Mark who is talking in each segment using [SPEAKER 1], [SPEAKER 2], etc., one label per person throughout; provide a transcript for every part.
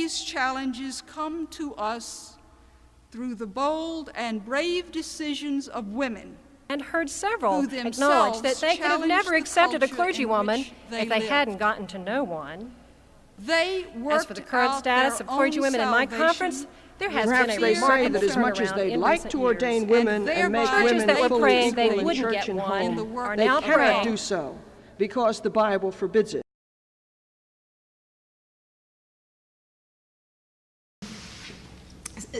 [SPEAKER 1] these challenges come to us through the bold and brave decisions of women,
[SPEAKER 2] and heard several
[SPEAKER 1] who
[SPEAKER 2] acknowledge that they could have never accepted a
[SPEAKER 1] culture in
[SPEAKER 2] clergywoman
[SPEAKER 1] which
[SPEAKER 2] if they
[SPEAKER 1] lived.
[SPEAKER 2] hadn't gotten to know one.
[SPEAKER 1] They worked
[SPEAKER 2] As for the current
[SPEAKER 1] out
[SPEAKER 2] status
[SPEAKER 1] their
[SPEAKER 2] of clergywomen in my
[SPEAKER 1] own
[SPEAKER 2] conference, there has
[SPEAKER 3] Perhaps
[SPEAKER 2] been a
[SPEAKER 3] they say
[SPEAKER 2] remarkable
[SPEAKER 3] that as much as
[SPEAKER 2] turnaround
[SPEAKER 3] they'd
[SPEAKER 2] in
[SPEAKER 3] like
[SPEAKER 2] recent
[SPEAKER 3] to
[SPEAKER 2] years.
[SPEAKER 3] ordain women and make
[SPEAKER 1] thereby
[SPEAKER 3] women
[SPEAKER 2] that were
[SPEAKER 3] fully
[SPEAKER 2] praying they
[SPEAKER 3] equal in
[SPEAKER 2] wouldn't
[SPEAKER 3] church
[SPEAKER 2] get
[SPEAKER 3] and
[SPEAKER 2] one
[SPEAKER 3] home,
[SPEAKER 2] are
[SPEAKER 3] they
[SPEAKER 2] now
[SPEAKER 3] cannot
[SPEAKER 2] praying.
[SPEAKER 3] do so because the Bible forbids it.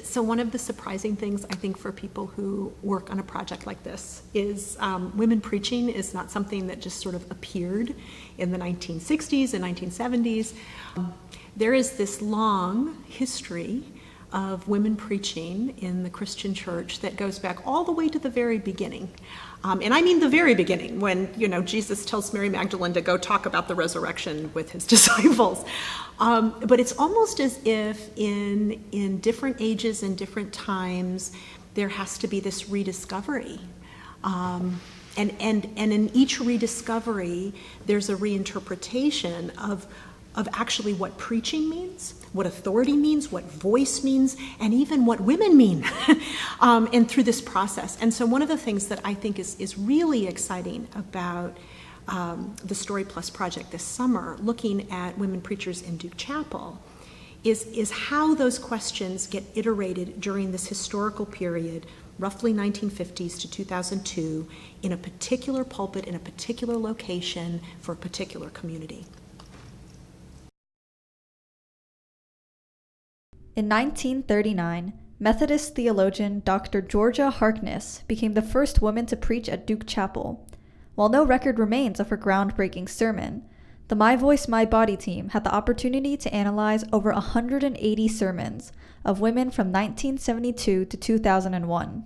[SPEAKER 4] So one of the surprising things, I think, for people who work on a project like this is women preaching is not something that just sort of appeared in the 1960s and 1970s. There is this long history of women preaching in the Christian church that goes back all the way to the very beginning. And I mean the very beginning, when, Jesus tells Mary Magdalene to go talk about the resurrection with his disciples. But it's almost as if in different ages and different times, there has to be this rediscovery. And in each rediscovery, there's a reinterpretation of actually what preaching means, what authority means, what voice means, and even what women mean, and through this process. And so one of the things that I think is really exciting about the Story Plus project this summer, looking at women preachers in Duke Chapel, is how those questions get iterated during this historical period, roughly 1950s to 2002, in a particular pulpit, in a particular location, for a particular community.
[SPEAKER 5] In 1939, Methodist theologian Dr. Georgia Harkness became the first woman to preach at Duke Chapel. While no record remains of her groundbreaking sermon, the My Voice, My Body team had the opportunity to analyze over 180 sermons of women from 1972 to 2001.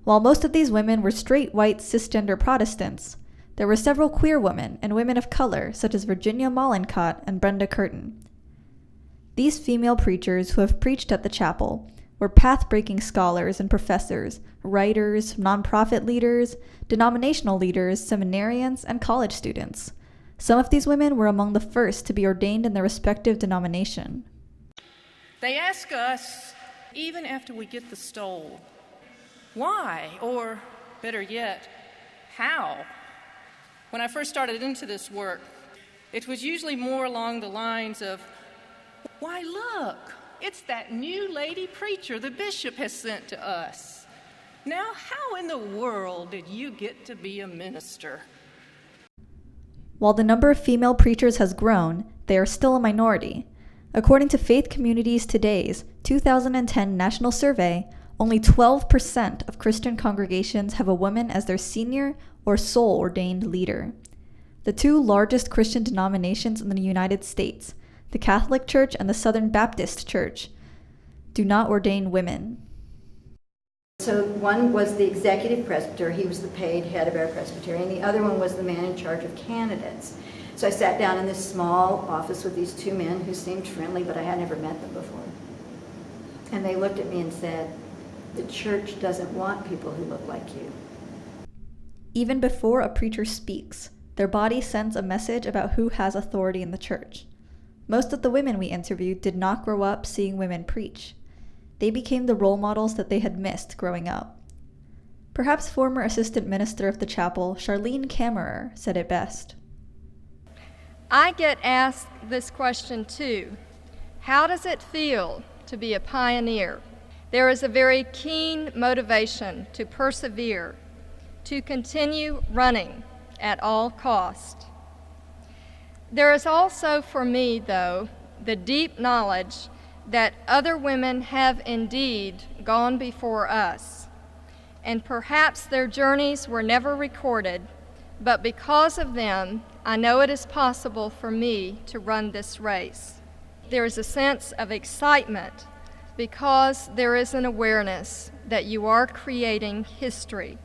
[SPEAKER 5] While most of these women were straight white cisgender Protestants, there were several queer women and women of color such as Virginia Mollencott and Brenda Curtin. These female preachers who have preached at the chapel were path-breaking scholars and professors, writers, nonprofit leaders, denominational leaders, seminarians, and college students. Some of these women were among the first to be ordained in their respective denomination.
[SPEAKER 6] They ask us, even after we get the stole, why, or better yet, how? When I first started into this work, it was usually more along the lines of, why, look, it's that new lady preacher the bishop has sent to us. Now, how in the world did you get to be a minister?
[SPEAKER 5] While the number of female preachers has grown, they are still a minority. According to Faith Communities Today's 2010 national survey, only 12% of Christian congregations have a woman as their senior or sole ordained leader. The two largest Christian denominations in the United States, the Catholic Church and the Southern Baptist Church, do not ordain women.
[SPEAKER 7] So one was the executive presbyter, he was the paid head of our presbytery, and the other one was the man in charge of candidates. So I sat down in this small office with these two men who seemed friendly, but I had never met them before. And they looked at me and said, the church doesn't want people who look like you.
[SPEAKER 5] Even before a preacher speaks, their body sends a message about who has authority in the church. Most of the women we interviewed did not grow up seeing women preach. They became the role models that they had missed growing up. Perhaps former assistant minister of the chapel, Charlene Kammerer, said it best.
[SPEAKER 8] I get asked this question too. How does it feel to be a pioneer? There is a very keen motivation to persevere, to continue running at all cost. There is also for me, though, the deep knowledge that other women have indeed gone before us, and perhaps their journeys were never recorded, but because of them, I know it is possible for me to run this race. There is a sense of excitement because there is an awareness that you are creating history